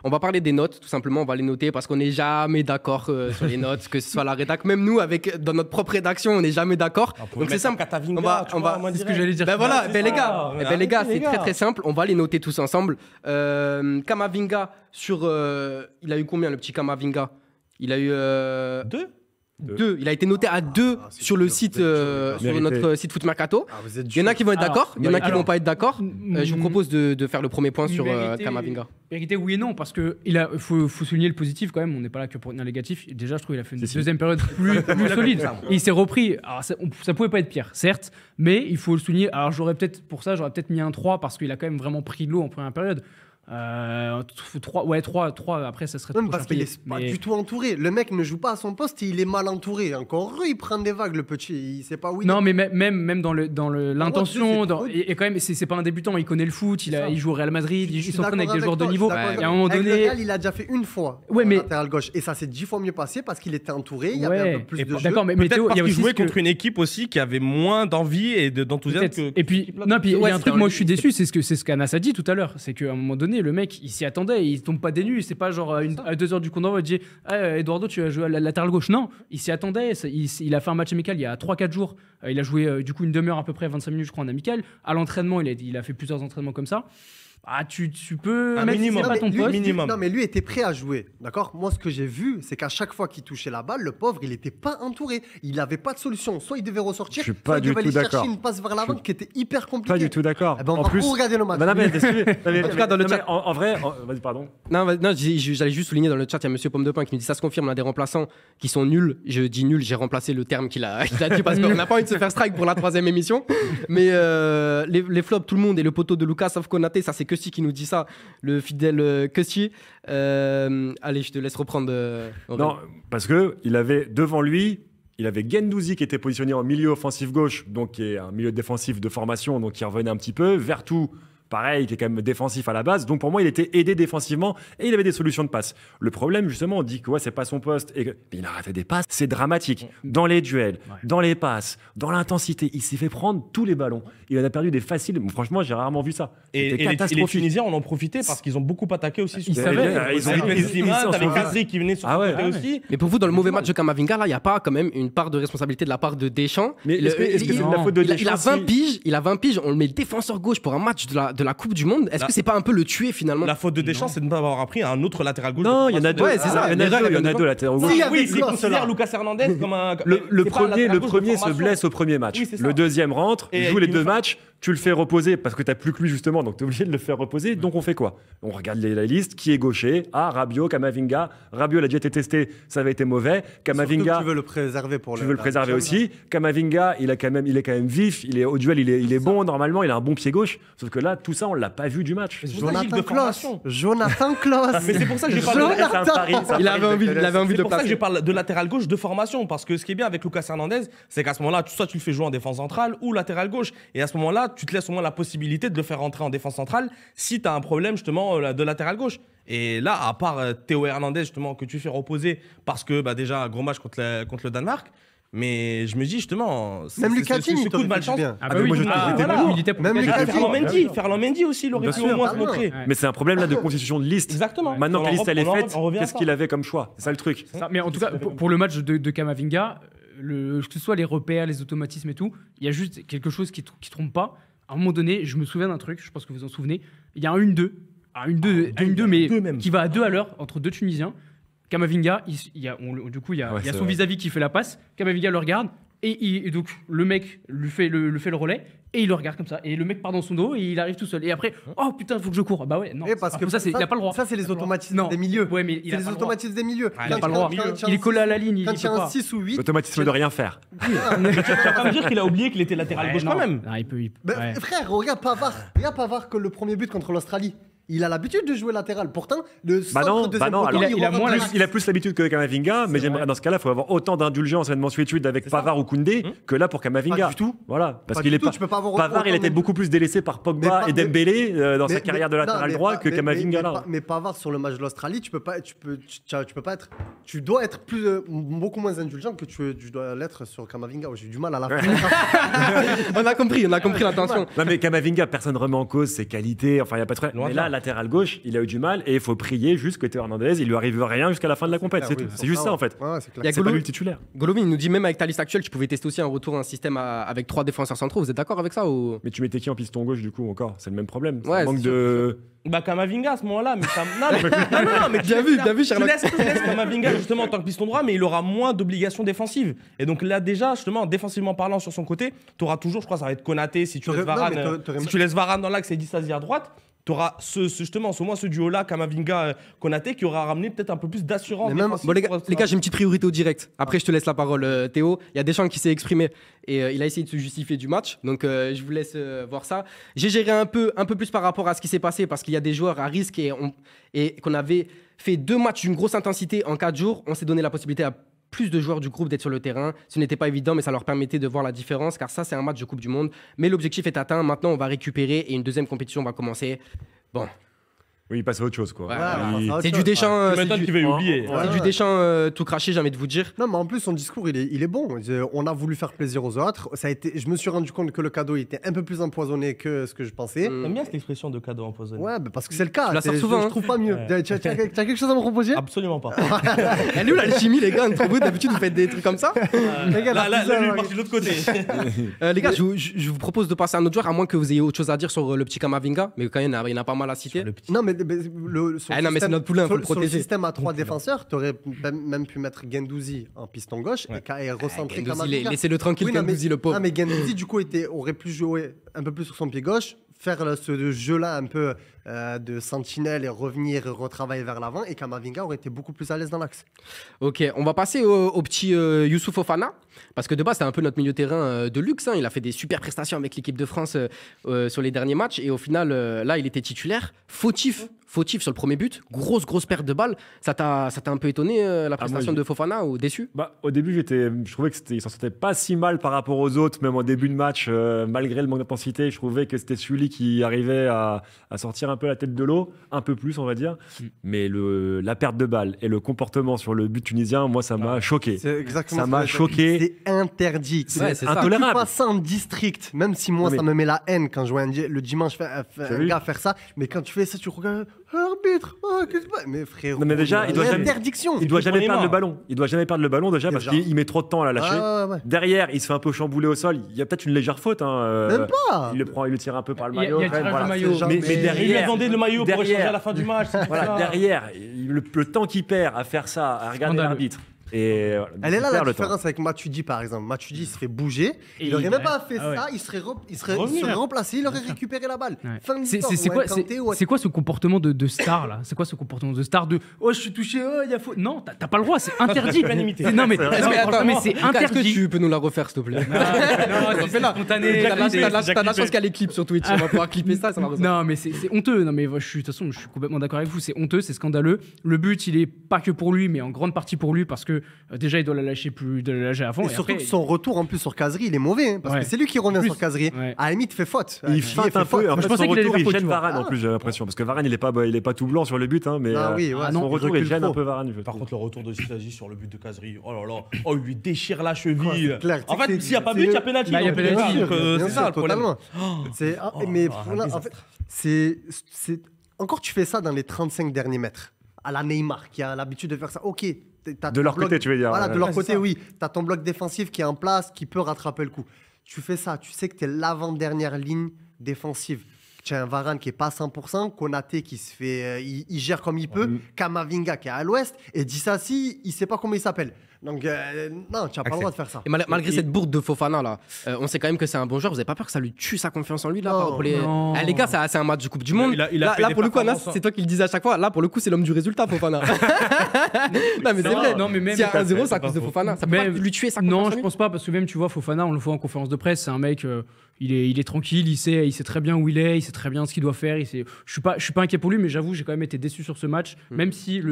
On va parler des notes, tout simplement. On va les noter parce qu'on n'est jamais d'accord sur les notes, que ce soit la rédac. Même nous, dans notre propre rédaction, on n'est jamais d'accord. Donc c'est simple. C'est ce que j'allais dire. Ben voilà, les gars, c'est très très simple. On va les noter tous ensemble. Kamavinga il a eu combien le petit Kamavinga? Il a eu 2. Il a été noté à 2 sur le site, sur notre site Foot Mercato. Il y en a qui vont être d'accord, il y en a qui vont pas être d'accord. Je vous propose de faire le premier point sur Kamavinga. Vérité, oui et non, parce que faut souligner le positif quand même. On n'est pas là que pour retenir le négatif. Déjà, je trouve qu'il a fait une deuxième période plus solide. Et il s'est repris. Alors, ça pouvait pas être pire, certes, mais il faut le souligner. Alors, j'aurais peut-être mis un 3 parce qu'il a quand même vraiment pris de l'eau en première période. 3, après ça serait non, parce qu'il est pas du tout entouré. Le mec ne joue pas à son poste et il est mal entouré. Encore il prend des vagues, le petit, il sait pas où il est. Non, mais même dans l'intention, et quand même, c'est pas un débutant, il connaît le foot, il joue au Real Madrid, il s'entraîne avec des joueurs de niveau. Et à un moment donné. Le Real, il a déjà fait une fois latéral gauche et ça s'est 10 fois mieux passé parce qu'il était entouré, il y avait un peu plus de jeu. D'accord, mais peut-être parce qu'il jouait contre une équipe aussi qui avait moins d'envie et d'enthousiasme. Et puis, il y a un truc, moi je suis déçu, c'est ce qu'Anas a dit tout à l'heure, c'est qu'à un moment donné, le mec, il s'y attendait, il tombe pas des nues, c'est pas genre à 2h du coup d'envoi, il dit Eduardo, tu vas jouer à la latéral gauche. Non, il s'y attendait, il a fait un match amical il y a 3-4 jours, il a joué du coup une demi-heure à peu près, 25 minutes je crois en amical. À l'entraînement, il a fait plusieurs entraînements comme ça. Tu peux un minimum, pas ton poste. Non, mais lui était prêt à jouer, d'accord. Moi, ce que j'ai vu, c'est qu'à chaque fois qu'il touchait la balle, le pauvre, il était pas entouré. Il avait pas de solution. Soit il devait ressortir, soit il devait aller chercher une passe vers l'avant qui était hyper compliquée. Pas du tout d'accord. Eh ben, on va regarder le match. En tout cas, dans le chat. En vrai, vas-y, pardon. Non, j'allais juste souligner dans le chat, il y a Monsieur Pomme de Pain qui nous dit ça se confirme, on a des remplaçants qui sont nuls. Je dis nul, j'ai remplacé le terme qu'il a dit parce qu'on n'a pas envie de se faire strike pour la 3e émission. Mais les flops, tout le monde et le poteau de Lucas sauf Konaté, ça c'est Kessi qui nous dit ça. Le fidèle Kessi. Allez, je te laisse reprendre. Non, parce que il avait devant lui, il avait Guendouzi qui était positionné en milieu offensif gauche, donc qui est un milieu défensif de formation, donc qui revenait un petit peu. Vertou, pareil, qui est quand même défensif à la base. Donc pour moi, il était aidé défensivement et il avait des solutions de passe. Le problème, justement, on dit que c'est pas son poste et il a raté des passes. C'est dramatique. Dans les duels, dans les passes, dans l'intensité, il s'est fait prendre tous les ballons. Il en a perdu des faciles. Franchement, j'ai rarement vu ça. Et les Tunisiens en ont profité parce qu'ils ont beaucoup attaqué aussi. Ils savaient. T'avais Kadri qui venait sur le côté aussi. Mais pour vous, dans le mauvais match de Kamavinga, là, il n'y a pas quand même une part de responsabilité de la part de Deschamps. Mais est-ce que c'est la faute de Deschamps? Il a 20 piges, on le met défenseur gauche pour un match de la Coupe du Monde. Est-ce que c'est pas un peu le tuer finalement? La faute de Deschamps, c'est de ne pas avoir appris un autre latéral gauche. Non, il y en a deux. Ouais, c'est ça. Il y en a deux latéraux gauche. Oui, il considère Lucas Hernandez comme un. Le premier se blesse au premier match. Le deuxième rentre, il joue les 2 matchs. Tu le fais reposer parce que tu n'as plus que lui justement, donc tu es obligé de le faire reposer. Donc on fait quoi? On regarde la liste, qui est gaucher? Rabiot, Kamavinga. Rabiot, il a déjà été testé, ça avait été mauvais. Kamavinga, tu veux le préserver pour tu veux le préserver aussi. Kamavinga, il est quand même vif, il est au duel, il est bon normalement, il a un bon pied gauche. Sauf que là, tout ça, on l'a pas vu du match. Jonathan Klaus. Mais c'est pour ça que je parle. Il avait envie de placer. C'est pour ça que je parle de latéral gauche de formation, parce que ce qui est bien avec Lucas Hernandez, c'est qu'à ce moment-là, soit tu le fais jouer en défense centrale ou latéral gauche, et à ce moment-là, tu te laisses au moins la possibilité de le faire rentrer en défense centrale si tu as un problème justement de latéral gauche. Et là, à part Théo Hernandez justement que tu fais reposer parce que déjà gros match contre le Danemark. Mais je me dis justement, même Lucatine, ce coup de malchance. Même Ferland Mendy aussi, il aurait pu au moins se montrer. Mais c'est un problème là de constitution de liste. Exactement. Maintenant que la liste elle est faite, qu'est-ce qu'il avait comme choix? C'est ça le truc. Mais en tout cas, pour le match de Kamavinga, que ce soit les repères, les automatismes et tout, il y a juste quelque chose qui trompe pas. À un moment donné, je me souviens d'un truc, je pense que vous en souvenez. Il y a un 1-2, mais qui va à 2 à l'heure entre 2 Tunisiens. Kamavinga, il y a son vis-à-vis qui fait la passe. Kamavinga le regarde et donc le mec lui fait le relais et il le regarde comme ça. Et le mec part dans son dos et il arrive tout seul. Et après, oh putain, il faut que je cours. Bah ouais, non. Parce que ça, il n'a pas le droit. Ça, c'est les automatismes des milieux. Ouais, mais c'est les automatismes des milieux. Il n'a pas le droit. Il est collé à la ligne. Quand il y a un 6 ou 8. L'automatisme de rien faire. Tu vas pas me dire qu'il a oublié qu'il était latéral gauche quand même. Frère, regarde Pavard que le premier but contre l'Australie. Il a l'habitude de jouer latéral. Pourtant, le centre de il a plus l'habitude que Kamavinga, mais j'aimerais dans ce cas-là, il faut avoir autant d'indulgence et de mansuétude avec Pavard ou Koundé que là pour Kamavinga. Pas du tout. Voilà, parce qu'il est Pavard, il a été beaucoup plus délaissé par Pogba et Dembélé dans sa carrière de latéral droit que Kamavinga là. Mais Pavard sur le match de l'Australie, tu peux pas être tu dois être beaucoup moins indulgent que tu dois l'être sur Kamavinga. J'ai eu du mal à la fin. On a compris l'intention. Non, mais Kamavinga, personne ne remet en cause ses qualités. Enfin, il n'y a pas de problème. Mais là, latéral gauche, il a eu du mal et il faut prier juste que Théo Hernandez, il lui arrive rien jusqu'à la fin de la compétition. C'est tout. C'est juste ça, en fait. Ouais, c'est clair. C'est pas lui le titulaire. Golovin nous dit même avec ta liste actuelle, tu pouvais tester aussi un retour à un système avec 3 défenseurs centraux. Vous êtes d'accord avec ça ou... Mais tu mettais qui en piston gauche, du coup, encore? C'est le même problème. Ouais, manque de. Bah Kamavinga à ce moment-là, mais non, mais Bien vu, tu Sherlock. laisses Kamavinga justement en tant que piston droit, mais il aura moins d'obligations défensives. Et donc là déjà, justement, défensivement parlant sur son côté, tu auras toujours, je crois, ça va être Konaté si tu laisses Varane dans l'axe et Disasi à droite. Tu auras justement, au moins ce duo-là, Kamavinga-Konaté, qui aura ramené peut-être un peu plus d'assurance. Bon, les gars, j'ai une petite priorité au direct. Après, je te laisse la parole, Théo. Il y a Deschamps qui s'est exprimé et il a essayé de se justifier du match. Donc, je vous laisse voir ça. J'ai géré un peu plus par rapport à ce qui s'est passé parce qu'il y a des joueurs à risque et qu'on avait fait 2 matchs d'une grosse intensité en 4 jours. On s'est donné la possibilité à plus de joueurs du groupe d'être sur le terrain. Ce n'était pas évident, mais ça leur permettait de voir la différence, car ça, c'est un match de Coupe du Monde. Mais l'objectif est atteint. Maintenant, on va récupérer et une deuxième compétition va commencer. Bon. Oui, il passe à autre chose, quoi. C'est du Deschamps. C'est du oublier. C'est du Deschamps tout craché, j'ai envie de vous dire. Non, mais en plus, son discours, il est bon. On a voulu faire plaisir aux autres. Je me suis rendu compte que le cadeau était un peu plus empoisonné que ce que je pensais. J'aime bien cette expression de cadeau empoisonné. Ouais, parce que c'est le cas. Tu la sors souvent, je trouve pas mieux. Tu as quelque chose à me proposer? Absolument pas. Elle est où l'alchimie, les gars? Entre vous, d'habitude, vous faites des trucs comme ça. Les gars, Là, lui, il est parti de l'autre côté. Les gars, je vous propose de passer à un autre joueur, à moins que vous ayez autre chose à dire sur le petit Kamavinga. Mais quand même, il y en a pas mal à citer. Non, mais mais c'est notre poulain, faut le sur le protéger. système à 3 défenseurs, tu aurais même pu mettre Gendouzi en piston gauche et recentrer Kamavinga. Laissez-le tranquille, Oui, non, Gendouzi, le pauvre. Ah, mais Gendouzi, du coup, aurait pu jouer un peu plus sur son pied gauche, faire ce jeu-là un peu de sentinelle et revenir retravailler vers l'avant, et Kamavinga aurait été beaucoup plus à l'aise dans l'axe. Ok, on va passer au petit Youssouf Fofana, parce que de base, c'était un peu notre milieu de terrain de luxe. Il a fait des super prestations avec l'équipe de France sur les derniers matchs, et au final, là, il était titulaire. Fautif sur le premier but, grosse perte de balle. Ça t'a un peu étonné la prestation de Fofana, ou déçu? Au début, je trouvais qu'il s'en sortait pas si mal par rapport aux autres, même au début de match, malgré le manque d'intensité. Je trouvais que c'était celui qui arrivait à sortir un peu la tête de l'eau, un peu plus, on va dire. Mais la perte de balle et le comportement sur le but tunisien, moi, ça m'a choqué. C'est exactement ça m'a choqué. C'est interdit. C'est intolérable. Tu pas ça en district, même si moi, ça me met la haine quand je vois le dimanche un gars faire ça. Mais quand tu fais ça, tu regardes l'arbitre. Mais frérot, non, mais déjà, il doit interdiction. Il doit jamais perdre le ballon. Il doit jamais perdre le ballon déjà parce qu'il met trop de temps à la lâcher. Derrière, il se fait un peu chambouler au sol. Il y a peut-être une légère faute. Même pas. Il le tire un peu par le maillot. Il y a tirage de maillot. Mais derrière, il a demandé le maillot pour échanger à la fin du match. Voilà, derrière, le temps qu'il perd à faire ça, à regarder l'arbitre. Et elle est là la différence avec Matuidi, par exemple. Matuidi se fait bouger. Il n'aurait même pas fait ça. Il serait remplacé. Il aurait récupéré la balle. Fin de c'est quoi ce comportement de star là? C'est quoi ce comportement de star de oh je suis touché, oh il y a faute? Non, t'as pas le droit, c'est interdit. Non mais c'est interdit. Est-ce que tu peux nous la refaire s'il te plaît? Non, c'est spontané. T'as la chance qu'elle est clip sur Twitch. On va pouvoir clipper ça. Non mais c'est honteux. Non mais de toute façon je suis complètement d'accord avec vous. C'est honteux, c'est scandaleux. Le but il est pas que pour lui, mais en grande partie pour lui parce que déjà il doit la lâcher à fond. Et surtout que son retour en plus sur Kazri, il est mauvais, parce que c'est lui qui revient sur Kazri. À la limite, il fait faute. Il feinte un peu. En fait, son retour, il gêne Varane en plus, j'ai l'impression, parce que Varane, il est pas tout blanc sur le but, mais son retour, il gêne un peu Varane. Par contre, le retour de Disasi sur le but de Kazri, oh là là, il lui déchire la cheville. En fait, s'il n'y a pas but, il y a pénalty. Il y a pénalty. C'est ça le problème. Mais en fait, c'est encore tu fais ça dans les 35 derniers mètres. À la Neymar, qui a l'habitude de faire ça. Ok. De leur côté, tu veux dire. Voilà, de leur côté, oui. Tu as ton bloc défensif qui est en place, qui peut rattraper le coup. Tu fais ça, tu sais que tu es l'avant-dernière ligne défensive. Tu as un Varane qui n'est pas à 100%, Konaté qui se fait. Il gère comme il peut, Kamavinga qui est à l'ouest, et Disasi, il ne sait pas comment il s'appelle. Donc, non, tu n'as pas le droit de faire ça. Et malgré cette bourde de Fofana, là, on sait quand même que c'est un bon joueur. Vous n'avez pas peur que ça lui tue sa confiance en lui, là? Les gars, c'est un match de Coupe du Monde. Là, pour le coup, Anas, c'est toi qui le disais à chaque fois. Là, pour le coup, c'est l'homme du résultat, Fofana. Non, mais c'est vrai. S'il y a 1-0, c'est à cause de Fofana. Ça peut pas lui tuer sa confiance en lui? Non, je pense pas, parce que même, tu vois, Fofana, on le voit en conférence de presse, c'est un mec, il est tranquille, il sait très bien où il est, il sait très bien ce qu'il doit faire. Je suis pas inquiet pour lui, mais j'avoue, j'ai quand même été déçu sur ce match, même si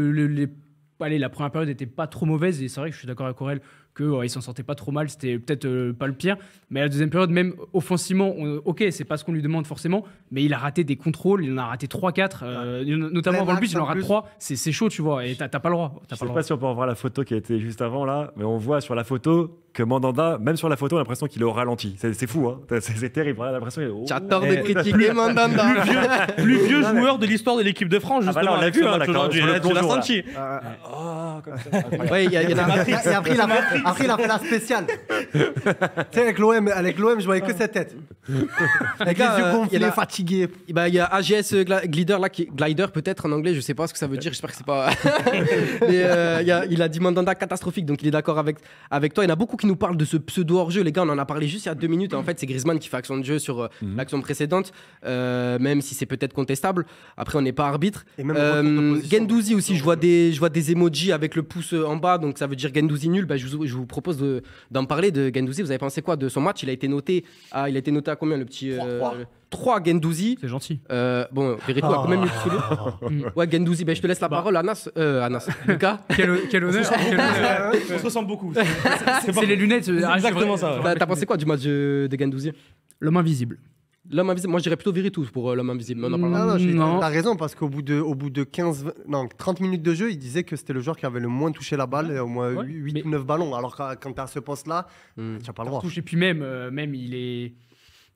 la première période n'était pas trop mauvaise, et c'est vrai que je suis d'accord avec Aurel qu'il s'en sortait pas trop mal, c'était peut-être pas le pire. Mais à la deuxième période, même offensivement, ok, c'est pas ce qu'on lui demande forcément, mais il a raté des contrôles, il en a raté 3-4, notamment avant le but, il en rate 3. C'est chaud, tu vois, et t'as pas le droit. Je sais pas si on peut en voir la photo qui a été juste avant là, mais on voit sur la photo que Mandanda, même sur la photo, on a l'impression qu'il est au ralenti. C'est fou, hein. C'est terrible. On a l'impression qu'il est. J'adore de critiquer Mandanda. Plus vieux joueur de l'histoire de l'équipe de France, justement. On l'a vu aujourd'hui. Tu l'as senti. Comme ça. Ouais, il y en a. Et après, il a fait la spéciale. Tu sais, avec l'OM, je voyais que cette tête. Avec les yeux gonflés, fatigués. Bah, il y a AGS Glider là, Glider peut-être en anglais, je sais pas ce que ça veut dire, j'espère que c'est pas. Mais il a dit Mandanda catastrophique, donc il est d'accord avec toi. Il y en a beaucoup qui nous parlent de ce pseudo hors-jeu, les gars, on en a parlé juste il y a 2 minutes. En fait, c'est Griezmann qui fait action de jeu sur l'action précédente, même si c'est peut-être contestable. Après, on n'est pas arbitre. Guendouzi aussi, je vois des emojis avec le pouce en bas, donc ça veut dire Guendouzi nul. Bah, je vous propose d'en parler de Guendouzi. Vous avez pensé quoi de son match? Il a été noté à combien le petit 3 Guendouzi. C'est gentil. Bon, Verretou a quand même eu Ouais, Guendouzi, je te laisse la parole, Anas. Lucas. Quel honneur. On se ressemble beaucoup. C'est les lunettes. Exactement ça. T'as pensé quoi du match de Guendouzi? L'homme invisible. L'homme invisible, moi je dirais plutôt Verretou pour l'homme invisible. Non. T'as raison, parce qu'au bout de 30 minutes de jeu, il disait que c'était le joueur qui avait le moins touché la balle, au moins 8 ou 9 ballons. Alors quand t'es à ce poste-là, t'as pas le droit. Et puis même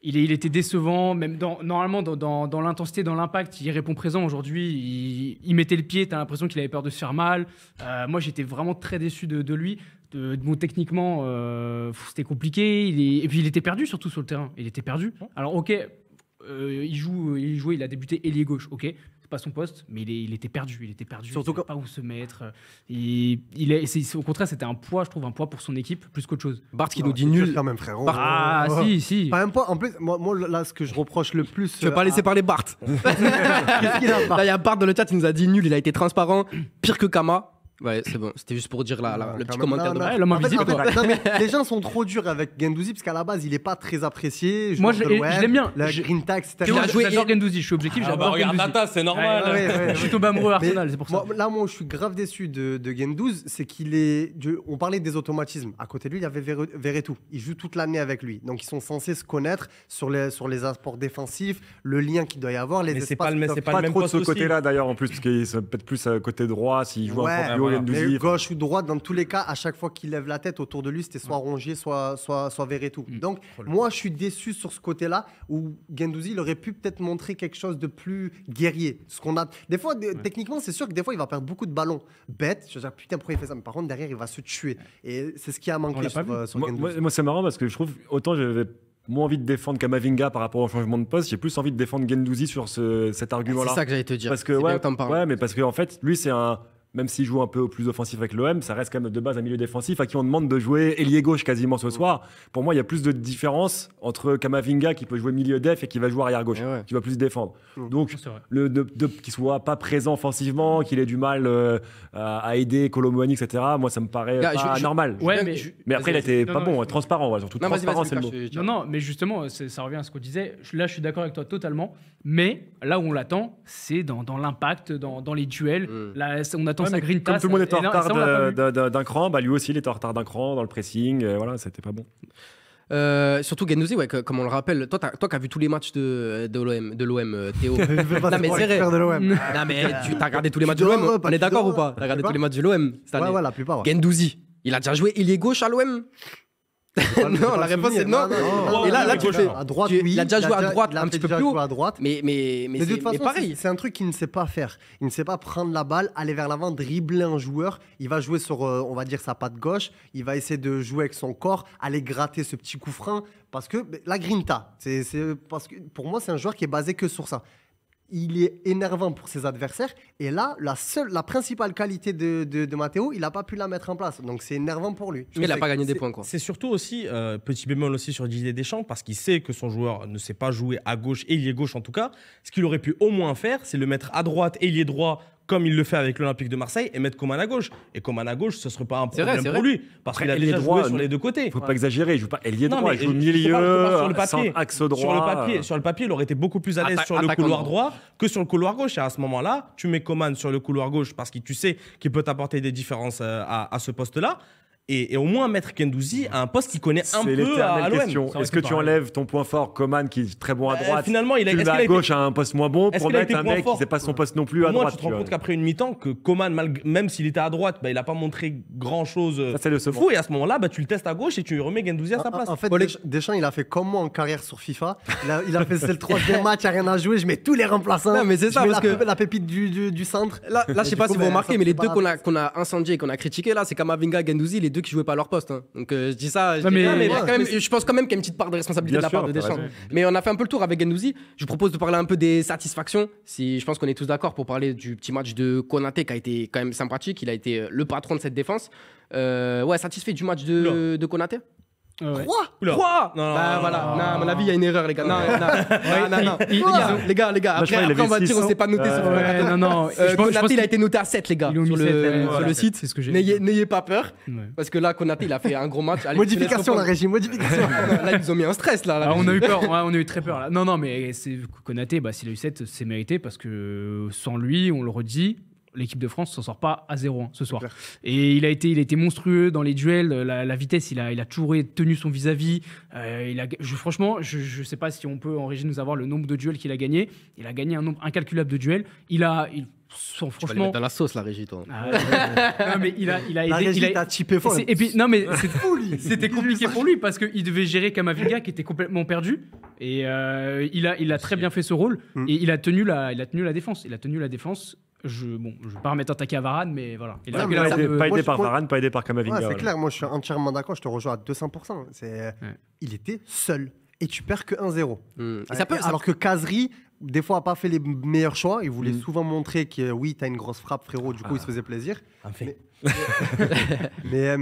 il était décevant, même normalement dans l'intensité, dans l'impact, il répond présent. Aujourd'hui, il mettait le pied, t'as l'impression qu'il avait peur de se faire mal. Moi, j'étais vraiment très déçu de lui. Bon, techniquement, c'était compliqué. Et puis, il était perdu, surtout sur le terrain. Il était perdu. Alors, ok, il jouait, il a débuté ailier gauche, ok. C'est pas son poste, mais il était perdu. Surtout il savait pas où se mettre. Au contraire, c'était un poids, je trouve, pour son équipe, plus qu'autre chose. Bart qui nous dit nul. Quand même, frérot. Si. Pas un poids. En plus, moi, là, ce que je reproche le plus. Tu veux pas laisser parler Bart? Qu'est-ce qu'il a, Bart? Là, il y a Bart dans le chat, il nous a dit nul, il a été transparent, pire que Kama. Ouais, c'est bon. C'était juste pour dire le petit commentaire. L'homme invisible. Non, mais les gens sont trop durs avec Guendouzi parce qu'à la base, il est pas très apprécié. Moi, je l'aime bien. La Grinta, etc. J'adore Guendouzi. Je suis objectif. J'adore Guendouzi. Regarde Nata, c'est normal. Je suis tombé amoureux Arsenal, c'est pour ça. Moi, je suis grave déçu de Guendouzi. C'est qu'il est. On parlait des automatismes. À côté de lui, il y avait Verretou. Il joue toute l'année avec lui. Donc, ils sont censés se connaître sur les apports défensifs, le lien qu'il doit y avoir. Mais c'est pas le même trop de poste ce côté-là d'ailleurs en plus, parce qu'il est peut-être plus côté droit s'il joue un peu plus haut, Guendouzi. Gauche ou droite, dans tous les cas, à chaque fois qu'il lève la tête autour de lui, c'était soit Rongier, soit Verretou. Donc, moi, je suis déçu sur ce côté-là où Guendouzi, il aurait pu peut-être montrer quelque chose de plus guerrier. Ce qu'on a. Des fois, techniquement, c'est sûr que des fois, il va perdre beaucoup de ballons. Bête, je veux dire, putain, pourquoi il fait ça? Mais par contre, derrière, il va se tuer. Et c'est ce qui a manqué sur Guendouzi. Moi, c'est marrant parce que je trouve, autant j'avais moins envie de défendre Kamavinga par rapport au changement de poste, j'ai plus envie de défendre Guendouzi sur cet argument-là. C'est ça que j'allais te dire. Parce que, mais parce qu'en fait, lui, c'est un. Même s'il joue un peu plus offensif avec l'OM, ça reste quand même de base un milieu défensif à qui on demande de jouer ailier gauche quasiment ce soir. Pour moi, il y a plus de différence entre Kamavinga qui peut jouer milieu def et qui va jouer arrière gauche, qui va plus défendre. Donc, qu'il soit pas présent offensivement, qu'il ait du mal à aider Colomboigny, etc. Moi, ça me paraît pas normal. Mais après, il était pas bon, transparent, surtout transparent, c'est le mot. Non, mais justement, ça revient à ce qu'on disait. Là, je suis d'accord avec toi totalement. Mais là où on l'attend, c'est dans l'impact, dans les duels. Là, on attend sa grinta. Comme tout le monde était en retard d'un cran, lui aussi il était en retard d'un cran dans le pressing. Voilà, c'était pas bon. Surtout Guendouzi, comme on le rappelle, toi qui as vu tous les matchs de l'OM, Théo. Non, mais c'est vrai. Non, mais tu as regardé tous les matchs de l'OM. On est d'accord ou pas? Tu as regardé tous les matchs de l'OM cette année? Ouais, la plupart. Guendouzi, il a déjà joué ailier gauche à l'OM? Non, la réponse est non. Et là, tu fais. À droite, il a déjà joué à droite, un petit peu plus haut. À droite. Mais de toute façon, pareil. C'est un truc qu'il ne sait pas faire. Il ne sait pas prendre la balle, aller vers l'avant, dribbler un joueur. Il va jouer sur, on va dire, sa patte gauche. Il va essayer de jouer avec son corps, aller gratter ce petit coup franc. Parce que la grinta, parce que pour moi, c'est un joueur qui est basé que sur ça. Il est énervant pour ses adversaires. Et là, la principale qualité de Matteo, il n'a pas pu la mettre en place. Donc, c'est énervant pour lui. Il n'a pas gagné des points, quoi. C'est surtout aussi, petit bémol aussi sur Didier Deschamps, parce qu'il sait que son joueur ne sait pas jouer à gauche, ailier gauche en tout cas. Ce qu'il aurait pu au moins faire, c'est le mettre à droite, ailier droit, comme il le fait avec l'Olympique de Marseille, et mettre Coman à gauche. Et Coman à gauche, ce ne serait pas un problème pour lui, parce qu'il a déjà joué sur les deux côtés. Il ne faut pas exagérer, il ne joue pas ailier droit, il joue milieu, sur le papier, axe droit. Sur le papier, il aurait été beaucoup plus à l'aise sur le couloir droit que sur le couloir gauche. Et à ce moment-là, tu mets Coman sur le couloir gauche parce que tu sais qu'il peut t'apporter des différences à ce poste-là. et au moins mettre Guendouzi à un poste qu'il connaît un C'est peu à l'éternelle l'OM. question. Ça aurait Est-ce que été tu pareil. enlèves ton point fort, Coman, qui est très bon à droite, Finalement, tu le mets à gauche à un poste moins bon est-ce pour qu'il a mettre été un point mec fort qui sait pas son poste non plus à Moi, droite. tu te rends compte qu'après une mi-temps, que Coman, même s'il était à droite, il n'a pas montré grand-chose Ça, c'est le second. fou. Et à ce moment-là, tu le testes à gauche et tu remets Guendouzi à sa place. En fait, Bon, les- Deschamps, il a fait comme moi en carrière sur FIFA. Il a fait c'est le troisième match, il n'y a rien à jouer. Je mets tous les remplaçants. Non, mais c'est ça, Je mets parce la, que- la pépite du centre. Là, je sais du pas coup, si vous ben, remarquez, ça, mais les c'est deux pas qu'on a incendiés et qu'on a critiqués là, c'est Kamavinga et Guendouzi, les deux qui jouaient pas à leur poste. Hein. Donc je dis ça, Non, mais- il y a Ouais, quand même- je pense quand même qu'il y a une petite part de responsabilité Bien de la part sûr, de t'as Deschamps. raison. Mais on a fait un peu le tour avec Guendouzi. Je vous propose de parler un peu des satisfactions. Si je pense qu'on est tous d'accord pour parler du petit match de Konaté qui a été quand même sympathique. Il a été le patron de cette défense. Ouais, satisfait du match de Konaté. Ouais. Oula. Quoi Non, non, Bah non, voilà, non, non, à mon avis, il y a une erreur, les gars. Non, non. Ils ont- Les gars, Moi, je après, crois qu'il on va avait dire on 600. s'est pas noté sur le Ouais, non, non. Konaté, il a été noté à 7, les gars, Ils l'ont sur mis 7, le site. C'est ce que j'ai. N'ayez pas peur, Ouais. parce que là, Konaté, il a fait un gros match. Allez, je te laisse Modification, la reprendre. régie, modification. Là, ils ont mis un stress, là. Ah, on a eu peur, ouais, on a eu très peur là. Non, non, mais c'est Konaté, s'il a eu 7, c'est mérité parce que sans lui, on le redit, l'équipe de France s'en sort pas à 0 ce soir. Clair. Et il a été monstrueux dans les duels, la vitesse, il a toujours tenu son vis-à-vis. Franchement, je sais pas si on peut en régie nous avoir le nombre de duels qu'il a gagné. Il a gagné un nombre incalculable de duels. Tu vas les mettre dans la sauce, la régie, toi. Ah, non, mais il a La aidé. régie t'a typé fort. Et puis, non, mais c'était compliqué pour lui parce qu'il devait gérer Kamavinga qui était complètement perdu. Et il a très bien fait ce rôle. Et il a tenu la défense. Il a tenu la défense. Je vais pas remettre un taquet à Varane, mais voilà. Il a Non, fait mais la là, table de- Pas moi, aidé je- par moi- Varane, pas aidé par Kamavinga. Ouais, c'est voilà. clair, moi je suis entièrement d'accord, je te rejoins à 200%. Il était seul et tu perds que 1-0. Et ça peut, Alors que Kazri, des fois, n'a pas fait les meilleurs choix. Il voulait souvent montrer que oui, t'as une grosse frappe, frérot. Du coup, il se faisait plaisir. Mais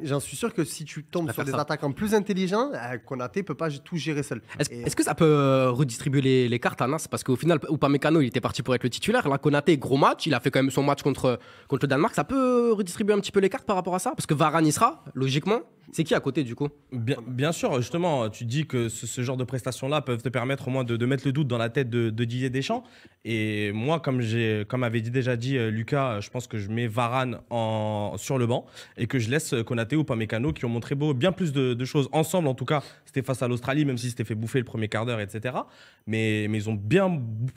j'en suis sûr que si tu tombes va sur faire des ça. attaquants plus intelligents, Konaté peut pas tout gérer seul. Et- Est-ce que ça peut redistribuer les cartes à Nas? Parce qu'au final, Upamecano, il était parti pour être le titulaire. Là, Konaté, gros match. Il a fait quand même son match contre le Danemark. Ça peut redistribuer un petit peu les cartes par rapport à ça? Parce que Varane y sera, logiquement. C'est qui à côté, du coup? Bien sûr, justement, tu dis que ce genre de prestations-là peuvent te permettre au moins de mettre le doute dans la tête de Didier Deschamps. Et moi, comme avait déjà dit Lucas, je pense que je mets Varane sur le banc et que je laisse Konaté ou Upamecano qui ont montré bien plus de choses ensemble. En tout cas, c'était face à l'Australie, même si c'était fait bouffer le premier quart d'heure, etc. Mais ils ont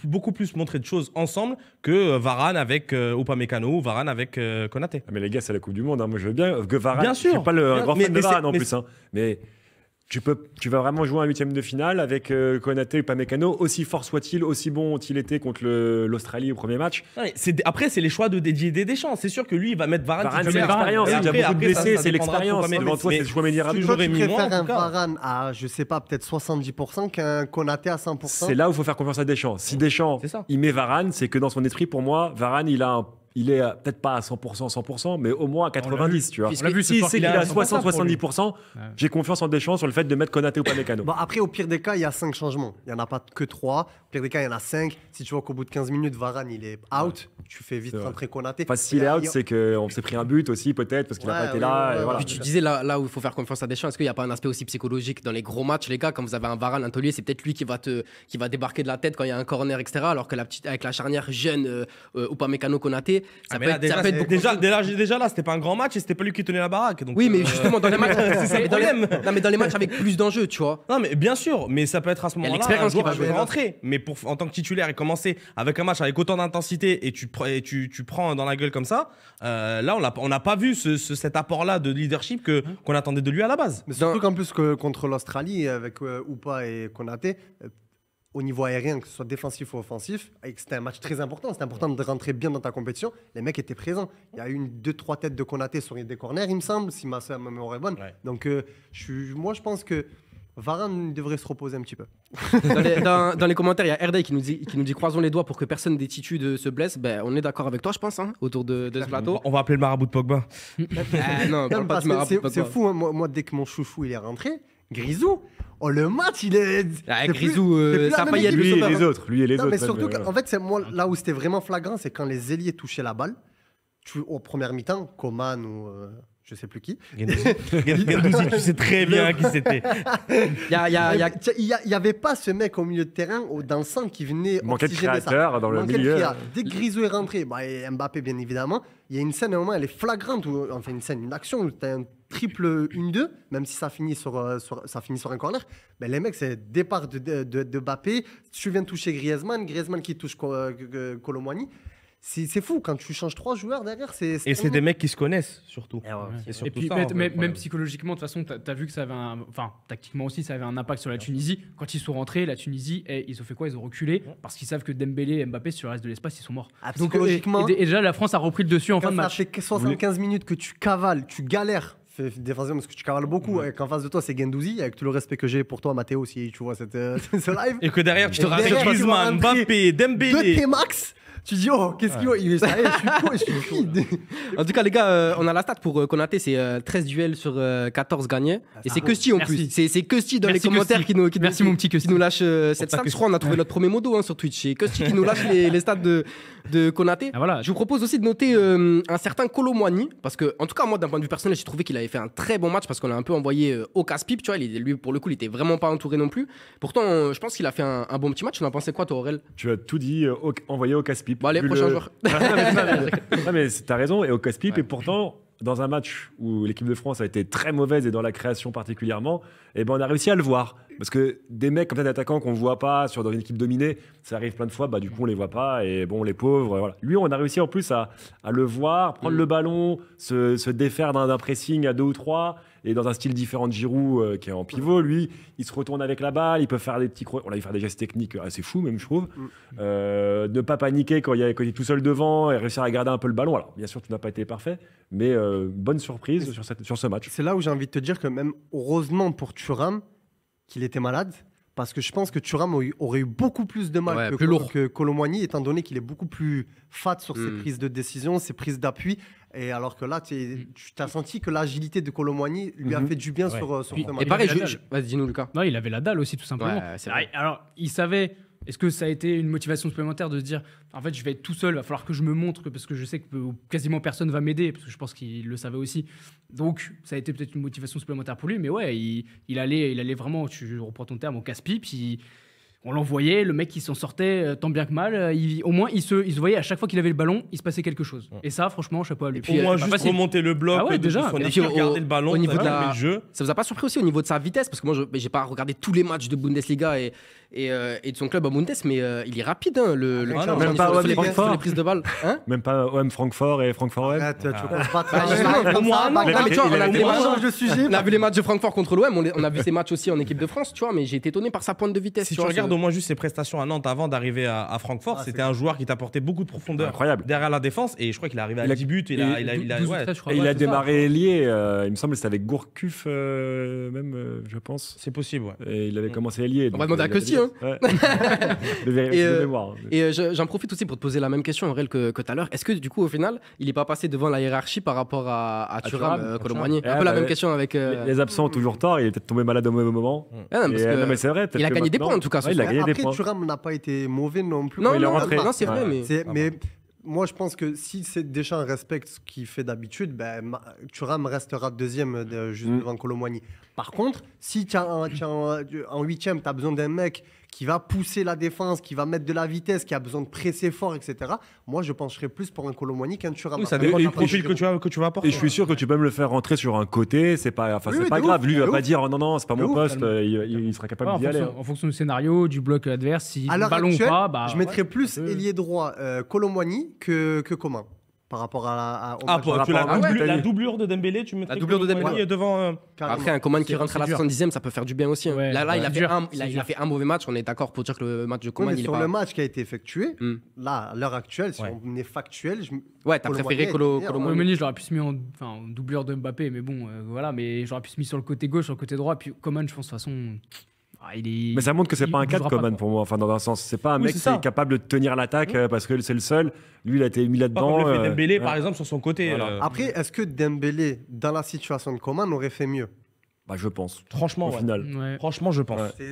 beaucoup plus montré de choses ensemble que Varane avec Upamecano ou Varane avec Konaté. Ah, mais les gars, c'est la Coupe du Monde. Hein. Moi, je veux bien que Varane. Bien sûr. Je suis pas le Bien- grand mais- fan de mais Varane c'est- en mais plus. Hein. Mais tu vas vraiment jouer un huitième de finale avec Konaté ou Upamecano, aussi fort soit-il, aussi bon ont-ils été contre l'Australie au premier match. Ouais, après, c'est les choix de Didier Deschamps. C'est sûr que lui, il va mettre Varane. Varane, c'est titulaire. l'expérience. Et Il y a après, beaucoup de blessés, ça c'est dépendra de l'expérience. Upamecano. Devant toi, Mais c'est Chouameni Rabiot. Toi, tu j'aurais mis moi, préfères en un tout cas. Varane à, je sais pas, peut-être 70% qu'un Konaté à 100%. C'est là où il faut faire confiance à Deschamps. Si Deschamps, C'est ça. il met Varane, c'est que dans son esprit, pour moi, Varane, il est peut-être pas à 100%, mais au moins à 90, tu vois. On l'a vu ce Si soir c'est qu'il qu'il est est à à 100%, 60-70%, j'ai confiance en Deschamps sur le fait de mettre Konaté ou Upamecano. Bon, après, au pire des cas, il y a 5 changements. Il n'y en a pas que 3. Au pire des cas, il y en a 5. Si tu vois qu'au bout de 15 minutes, Varane, il est out, tu fais vite C'est vrai. rentrer Konaté. Enfin, s'il est out, c'est qu'on s'est pris un but aussi, peut-être, parce qu'il n'a Ouais, pas été ouais, là. ouais, et ouais. voilà. Puis tu disais là où il faut faire confiance à Deschamps, est-ce qu'il n'y a pas un aspect aussi psychologique dans les gros matchs, les gars, quand vous avez un Varane, un taulier, c'est peut-être lui qui va débarquer de la tête quand il y a un corner, etc. Alors que avec la charnière jeune Upamecano Konaté, ça peut être beaucoup. Déjà là, c'était pas un grand match et c'était pas lui qui tenait la baraque. Donc, Oui, mais justement, dans les matchs. c'est ça le mais dans les- problème. Non, mais dans les matchs avec plus d'enjeux, tu vois. Non, mais bien sûr, mais ça peut être à ce y a moment-là un l'expérience qui joueur va qui peut jouer. rentrer. Mais en tant que titulaire et commencer avec un match avec autant d'intensité et tu prends dans la gueule comme ça, là, on n'a pas vu cet apport-là de leadership qu'on attendait de lui à la base. Mais surtout qu'en plus que contre l'Australie, avec Upa et Konaté, au niveau aérien, que ce soit défensif ou offensif, et que c'était un match très important. C'était important de rentrer bien dans ta compétition. Les mecs étaient présents. Il y a eu 2-3 têtes de Konaté sur des corners, il me semble, si ma mémoire est bonne. Ouais. Donc, moi, je pense que Varane devrait se reposer un petit peu. Dans les commentaires, il y a Erday qui nous dit croisons les doigts pour que personne des titus se blesse. Ben, on est d'accord avec toi, je pense, hein, autour de ce plateau. On va appeler le marabout de Pogba. Ah, non, parle pas Parce de que Marabout, c'est fou, hein. Moi, dès que mon chouchou il est rentré, Grisou, le match, il est. Ah, c'est plus- Grisou, c'est plus la ça a même failli être équipe. le Lui et sauveur, les hein. autres. Lui et les Non, autres. mais même, surtout voilà. qu'en fait, c'est moi là où c'était vraiment flagrant, c'est quand les ailiers touchaient la balle. Aux premières mi-temps, Coman je sais plus qui. Guendouzi, tu sais très bien qui c'était. Il Il y avait pas ce mec au milieu de terrain dans le centre qui venait Manquait de oxygéner ça. créateur dans le Manquait de milieu. créa. Dès que Grisou est rentré, et Mbappé bien évidemment, il y a une scène à un moment, elle est flagrante, une action où tu as un triple 1-2, même si ça finit sur un corner. Les mecs, c'est départ de Mbappé, tu viens de toucher Griezmann qui touche Kolo Muani. C'est fou, quand tu changes 3 joueurs derrière, Et c'est des mecs qui se connaissent, surtout. Et puis, même psychologiquement, de toute façon, tu as vu que ça avait tactiquement aussi, ça avait un impact sur la Tunisie. Quand ils sont rentrés, la Tunisie, ils ont fait quoi? Ils ont reculé parce qu'ils savent que Dembélé et Mbappé, sur le reste de l'espace, ils sont morts. Donc, psychologiquement, et déjà, la France a repris le dessus en fin de match. Ça fait 75 minutes que tu cavales, tu galères. Défensivement, parce que tu cavales beaucoup, et qu'en face de toi, c'est Guendouzi, avec tout le respect que j'ai pour toi, Mathéo, si tu vois ce live. Et que derrière, tu te rassures, rappelles Griezmann, Mbappé, Dembélé. De T-Max. Tu dis, oh, qu'est-ce qu'il y a? Ça y est, je suis fou. En tout cas, les gars, on a la stat pour Konaté, c'est 13 duels sur 14 gagnés. Et c'est Kusti en plus. C'est Kusti dans les commentaires qui nous lâche cette stat. Je crois qu'on a trouvé notre premier modo sur Twitch. C'est Kusti qui nous lâche les stats de Konaté. Voilà. Je vous propose aussi de noter un certain Kolo Muani, parce que, en tout cas, moi, d'un point de vue personnel, j'ai trouvé qu'il avait fait un très bon match parce qu'on l'a un peu envoyé au casse-pipe. Tu vois, lui, pour le coup, il était vraiment pas entouré non plus. Pourtant, je pense qu'il a fait un bon petit match. On en pensait quoi, toi, Aurel? Tu as tout dit, envoyé au casse-pipe. Bon, allez, prochain joueur. Non, mais t'as raison, et au casse-pipe, et pourtant, dans un match où l'équipe de France a été très mauvaise et dans la création particulièrement, on a réussi à le voir. Parce que des mecs comme ça, des attaquants qu'on ne voit pas dans une équipe dominée, ça arrive plein de fois, du coup on les voit pas, et bon, les pauvres, voilà. Lui, on a réussi en plus à le voir, prendre le ballon, se défaire d'un pressing à 2 ou 3, et dans un style différent de Giroud qui est en pivot, lui, il se retourne avec la balle, il peut faire des petits on l'a vu faire des gestes techniques assez fous même, je trouve. Ne pas paniquer quand il est tout seul devant et réussir à garder un peu le ballon. Alors bien sûr, tout n'a pas été parfait, mais bonne surprise sur ce match. C'est là où j'ai envie de te dire que même heureusement pour Thuram qu'il était malade, parce que je pense que Thuram aurait eu beaucoup plus de mal que Kolo Muani, étant donné qu'il est beaucoup plus fat sur ses prises de décision, ses prises d'appui. Et alors que là, tu as senti que l'agilité de Kolo Muani lui a fait du bien sur ce match. Et pareil, vas-y, dis-nous, Lucas. Non, il avait la dalle aussi, tout simplement. Alors, il savait. Est-ce que ça a été une motivation supplémentaire de se dire, en fait, je vais être tout seul, il va falloir que je me montre, parce que je sais que quasiment personne va m'aider, parce que je pense qu'il le savait aussi. Donc, ça a été peut-être une motivation supplémentaire pour lui, mais ouais, il allait vraiment, tu reprends ton terme, au casse-pipe. On l'envoyait, le mec il s'en sortait tant bien que mal. Au moins il se voyait à chaque fois qu'il avait le ballon, il se passait quelque chose. Et ça, franchement, chapeau à lui. Au moins juste remonter le bloc, déjà. Son équipe, garder le ballon, au niveau de le jeu. Ça vous a pas surpris aussi au niveau de sa vitesse? Parce que moi, j'ai pas regardé tous les matchs de Bundesliga et de son club à Bundes, mais il est rapide, même pas sur les prises de balles. Même pas OM Francfort et Francfort OM. Tu commences pas à au moins, on a vu les matchs de Francfort contre l'OM, on a vu ses matchs aussi en équipe de France, tu vois, mais j'ai été étonné par sa pointe de vitesse. Si tu regardes au moins juste ses prestations à Nantes avant d'arriver à Francfort, c'était un joueur qui t'apportait beaucoup de profondeur derrière la défense, et je crois qu'il est arrivé à 10 buts. Il a démarré ailier, il me semble que c'était avec Gourcuff même, je pense. C'est possible, ouais. Et il avait commencé ailier. On va demander à Kusti, hein. De mémoire. Et j'en profite aussi pour te poser la même question, Aurel, que tout à l'heure. Est-ce que du coup, au final, il n'est pas passé devant la hiérarchie par rapport à Thuram, Kolo Muani? Un peu la même question avec. Les absents ont toujours tort, il est peut-être tombé malade au mauvais moment. Non, mais c'est vrai. Il a gagné des points en tout cas. Après, Thuram n'a pas été mauvais non plus. Non, c'est vrai, mais moi, je pense que si Deschamps respecte ce qu'il fait d'habitude, Thuram restera deuxième juste devant Kolo Muani. Par contre, si en huitième, tu as besoin d'un mec qui va pousser la défense, qui va mettre de la vitesse, qui a besoin de presser fort, etc. Moi, je pencherais plus pour un Kolo Muani qu'un Thuram. Oui, ça dépend du profil que tu vas apporter. Et je suis sûr que tu peux me le faire rentrer sur un côté, c'est pas grave. Lui, il va pas dire non, c'est pas mon poste, il sera capable d'y aller. En fonction du scénario, du bloc adverse, si le ballon ou pas. Je mettrais plus ailier droit Kolo Muani que Coman. Par rapport la doublure de Dembélé, tu mettrais la doublure de Dembélé devant. Après, un Coman qui rentre à la 70e, ça peut faire du bien aussi. Là, il a fait un mauvais match. On est d'accord pour dire que le match de Coman, il est sur pas. le match qui a été effectué, là, à l'heure actuelle, si on est factuel, ouais, t'as préféré Kolo Muani. Je l'aurais pu se mettre en doublure de Mbappé, mais bon, voilà. Mais j'aurais pu se mettre sur le côté gauche, sur le côté droit. Puis Coman, je pense de toute façon. Mais ça montre que c'est pas un cadre Coman pour moi. Enfin, dans un sens, c'est pas un mec qui est capable de tenir l'attaque parce que c'est le seul. Lui, il a été mis là-dedans. Le fait Dembélé, par exemple, sur son côté. Après, est-ce que Dembélé, dans la situation de Coman, aurait fait mieux? Bah, je pense. Franchement, Au ouais. final. Ouais. Franchement, je pense. Ouais.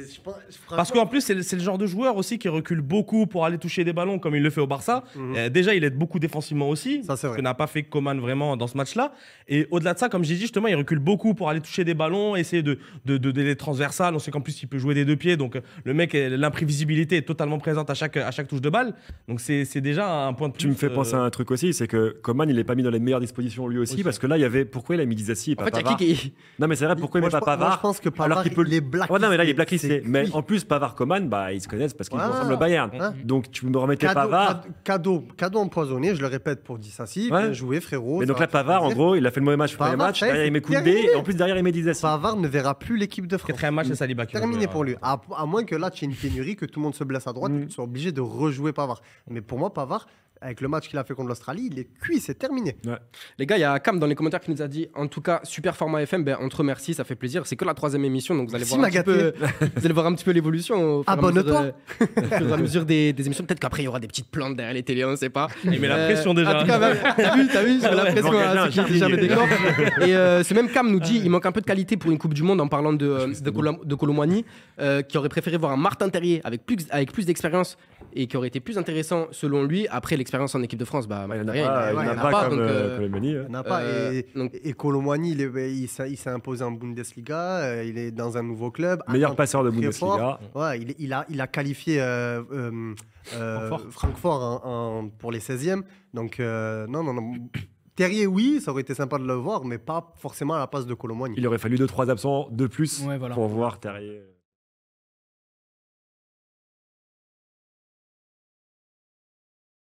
Parce qu'en plus, c'est le genre de joueur aussi qui recule beaucoup pour aller toucher des ballons comme il le fait au Barça. Déjà, il aide beaucoup défensivement aussi. Ça, c'est vrai. Ce que n'a pas fait Coman vraiment dans ce match-là. Et au-delà de ça, comme j'ai dit, justement, il recule beaucoup pour aller toucher des ballons, essayer de les transversales. On sait qu'en plus, il peut jouer des deux pieds. Donc, le mec, l'imprévisibilité est totalement présente à chaque touche de balle. Donc, c'est déjà un point de plus. Tu me fais penser à un truc aussi, c'est que Coman, il est pas mis dans les meilleures dispositions lui aussi, parce que là, il y avait. Pourquoi il a mis Disasi et pas En fait, il y a Pavard qui qui. Non, mais c'est vrai, pourquoi il Moi, met pas moi, Pavard je pense que Pavard, alors qu'il peut il est blacklisté. Ouais, non, mais là, il est blacklisté. C'est Mais cuit. en plus, Pavard, Coman, bah, ils se connaissent parce qu'ils Voilà. ressemblent au Bayern. Hein. Donc, tu me remettais Pavard. Cadeau empoisonné, je le répète pour Disasi. Ouais. Bien joué, frérot. Mais ça donc va là, faire Pavard, en plaisir. gros, il a fait le mauvais match le premier Pavard, match. ça y est, Derrière, il met c'est Koundé. terminé. Et en plus, derrière, il met Disasi. Pavard ne verra plus l'équipe de France. Quatrième match, c'est Saliba qui Terminé revient. pour lui. À moins que là, tu aies une pénurie, que tout le monde se blesse à droite, et que tu sois obligé de rejouer Pavard. Mais pour moi, Pavard, avec le match qu'il a fait contre l'Australie, il est cuit, c'est terminé. Les gars, il y a Cam dans les commentaires qui nous a dit en tout cas, super format FM, ben, on te remercie, ça fait plaisir. C'est que la 3e émission, donc vous allez, Merci, voir, un petit Magaté. peu, vous allez voir un petit peu l'évolution. au fur et à Abonne-toi. mesure, au fur et à mesure des émissions. Peut-être qu'après, il y aura des petites plantes derrière les télés, on ne sait pas. Il met la pression déjà. En tout cas, t'as vu, je mets la pression Ouais, à un ceux qui gèrent le décor. jardinier. Et c'est même Cam nous dit il manque un peu de qualité pour une Coupe du Monde en parlant de Colomboigny, qui aurait préféré voir un Martin Terrier avec plus d'expérience et qui aurait été plus intéressant selon lui. Après l'expérience en équipe de France, bah, Il y en a Terrier, pas, il y en il y en a a pas, pas comme donc, Colomani. Il n'y en a pas. donc- Et Colomboigny, il s'est imposé en Bundesliga. Il est dans un nouveau club. Meilleur Attends, passeur de très Bundesliga. fort. Ouais, il a qualifié Francfort pour les 16e. Donc, non. Terrier, oui, ça aurait été sympa de le voir, mais pas forcément à la place de Colomboigny. Il aurait fallu 2-3 absents de plus Ouais, voilà. pour voir Terrier.